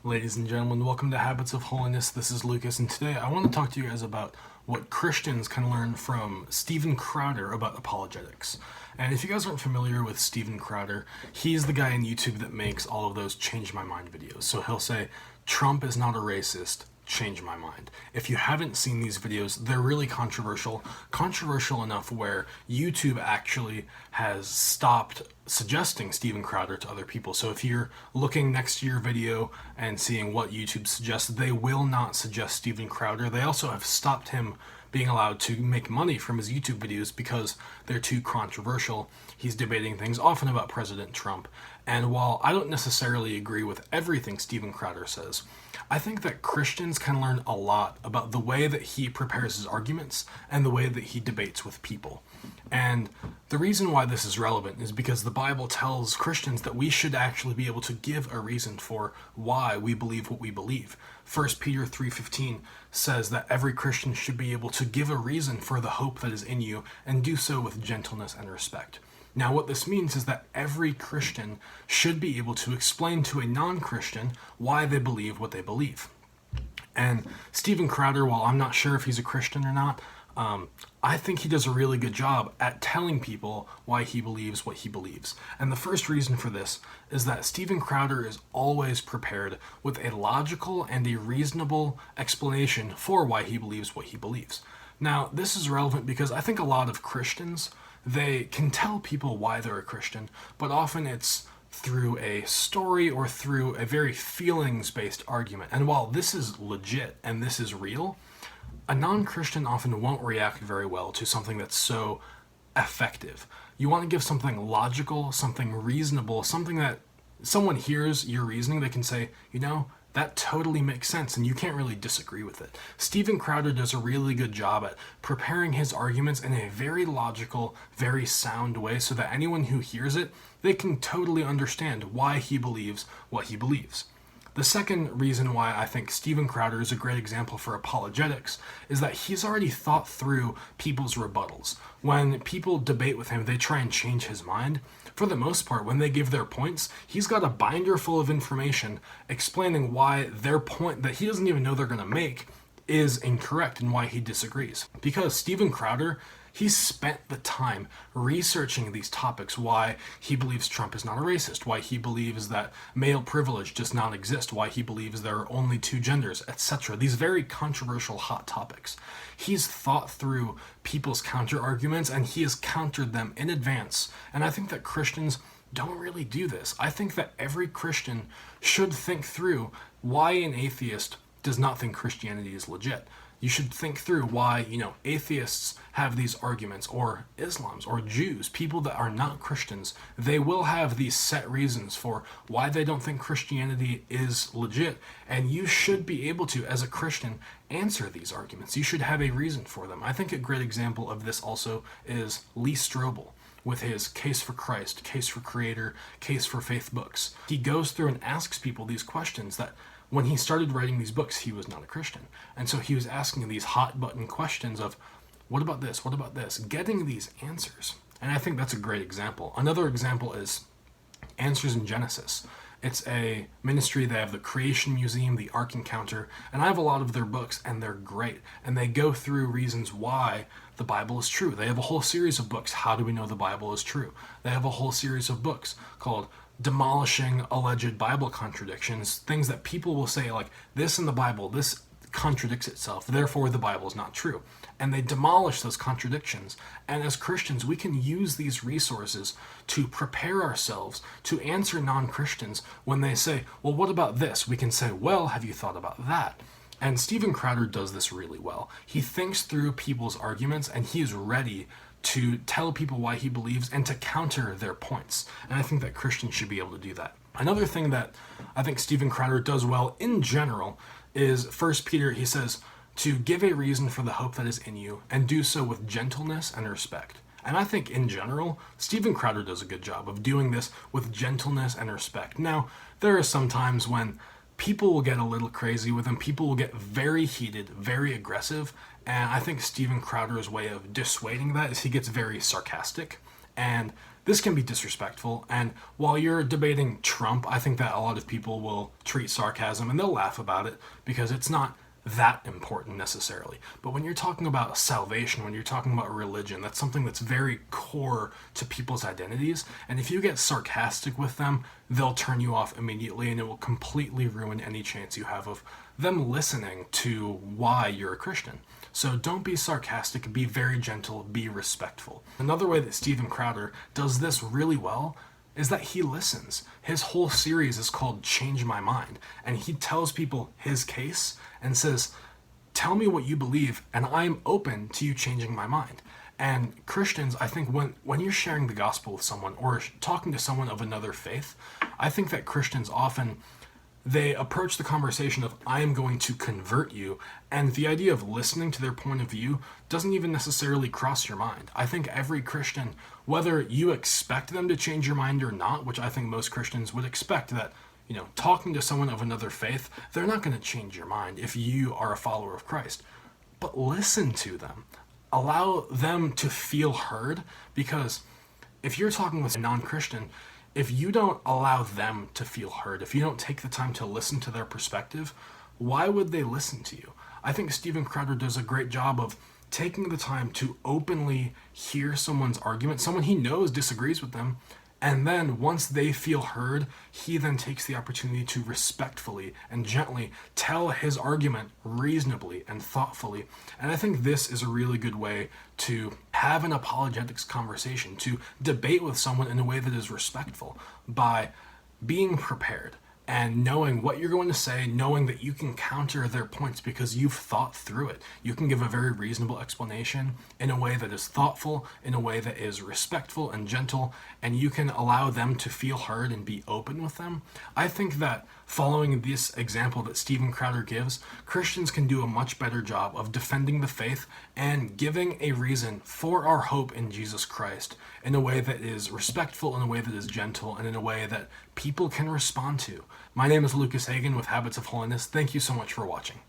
Ladies and gentlemen, welcome to Habits of Holiness. This is Lucas, and today I want to talk to you guys about what Christians can learn from Steven Crowder about apologetics. And if you guys aren't familiar with Steven Crowder, he's the guy on YouTube that makes all of those change my mind videos. So he'll say, Trump is not a racist, change my mind. If you haven't seen these videos, they're really controversial enough where YouTube actually has stopped suggesting Steven Crowder to other people. So if you're looking next to your video and seeing what YouTube suggests, they will not suggest Steven Crowder. They also have stopped him being allowed to make money from his YouTube videos because they're too controversial. He's debating things often about President Trump. And while I don't necessarily agree with everything Steven Crowder says, I think that Christians can learn a lot about the way that he prepares his arguments and the way that he debates with people. And the reason why this is relevant is because the Bible tells Christians that we should actually be able to give a reason for why we believe what we believe. 1 Peter 3:15 says that every Christian should be able to give a reason for the hope that is in you and do so with gentleness and respect. Now, what this means is that every Christian should be able to explain to a non-Christian why they believe what they believe. And Steven Crowder, while I'm not sure if he's a Christian or not, I think he does a really good job at telling people why he believes what he believes. And the first reason for this is that Steven Crowder is always prepared with a logical and a reasonable explanation for why he believes what he believes. Now, this is relevant because I think a lot of Christians, they can tell people why they're a Christian, but often it's through a story or through a very feelings-based argument. And while this is legit and this is real, a non-Christian often won't react very well to something that's so effective. You want to give something logical, something reasonable, something that someone hears your reasoning, they can say, that totally makes sense, and you can't really disagree with it. Steven Crowder does a really good job at preparing his arguments in a very logical, very sound way so that anyone who hears it, they can totally understand why he believes what he believes. The second reason why I think Steven Crowder is a great example for apologetics is that he's already thought through people's rebuttals. When people debate with him, they try and change his mind. For the most part, when they give their points, he's got a binder full of information explaining why their point that he doesn't even know they're going to make is incorrect and why he disagrees. Because Steven Crowder, he spent the time researching these topics, why he believes Trump is not a racist, why he believes that male privilege does not exist, why he believes there are only two genders, etc. These very controversial hot topics. He's thought through people's counter-arguments and he has countered them in advance. And I think that Christians don't really do this. I think that every Christian should think through why an atheist does not think Christianity is legit. You should think through why, atheists have these arguments, or Islams, or Jews, people that are not Christians. They will have these set reasons for why they don't think Christianity is legit, and you should be able to, as a Christian, answer these arguments. You should have a reason for them. I think a great example of this also is Lee Strobel with his Case for Christ, Case for Creator, Case for Faith books. He goes through and asks people these questions that when he started writing these books, he was not a Christian. And so he was asking these hot button questions of, what about this? What about this? Getting these answers. And I think that's a great example. Another example is Answers in Genesis. It's a ministry. They have the Creation Museum, the Ark Encounter, and I have a lot of their books, and they're great. And they go through reasons why the Bible is true. They have a whole series of books, How Do We Know the Bible is True? They have a whole series of books called Demolishing Alleged Bible Contradictions, things that people will say like, this in the Bible, this contradicts itself, therefore the Bible is not true. And they demolish those contradictions. And as Christians, we can use these resources to prepare ourselves to answer non-Christians when they say, well, what about this? We can say, well, have you thought about that? And Steven Crowder does this really well. He thinks through people's arguments and he is ready to tell people why he believes and to counter their points. And I think that Christians should be able to do that. Another thing that I think Steven Crowder does well in general is 1 Peter, he says, to give a reason for the hope that is in you and do so with gentleness and respect. And I think in general, Steven Crowder does a good job of doing this with gentleness and respect. Now, there are some times when people will get a little crazy with him. People will get very heated, very aggressive. And I think Steven Crowder's way of dissuading that is he gets very sarcastic. And this can be disrespectful. And while you're debating Trump, I think that a lot of people will treat sarcasm and they'll laugh about it because it's not that important necessarily. But when you're talking about salvation, when you're talking about religion, that's something that's very core to people's identities. And if you get sarcastic with them, they'll turn you off immediately and it will completely ruin any chance you have of them listening to why you're a Christian. So don't be sarcastic, be very gentle, be respectful. Another way that Steven Crowder does this really well is that he listens. His whole series is called Change My Mind, and he tells people his case and says, tell me what you believe, and I'm open to you changing my mind. And Christians, I think when you're sharing the gospel with someone or talking to someone of another faith, I think that Christians often they approach the conversation of I am going to convert you, and the idea of listening to their point of view doesn't even necessarily cross your mind. I think every Christian, whether you expect them to change your mind or not, which I think most Christians would expect that, talking to someone of another faith, they're not going to change your mind if you are a follower of Christ. But listen to them. Allow them to feel heard, because if you're talking with a non-Christian, if you don't allow them to feel heard, if you don't take the time to listen to their perspective, why would they listen to you? I think Steven Crowder does a great job of taking the time to openly hear someone's argument, someone he knows disagrees with them, and then once they feel heard, he then takes the opportunity to respectfully and gently tell his argument reasonably and thoughtfully. And I think this is a really good way to have an apologetics conversation, to debate with someone in a way that is respectful by being prepared and knowing what you're going to say, knowing that you can counter their points because you've thought through it. You can give a very reasonable explanation in a way that is thoughtful, in a way that is respectful and gentle, and you can allow them to feel heard and be open with them. I think that following this example that Steven Crowder gives, Christians can do a much better job of defending the faith and giving a reason for our hope in Jesus Christ in a way that is respectful, in a way that is gentle, and in a way that people can respond to. My name is Lucas Hagen with Habits of Holiness. Thank you so much for watching.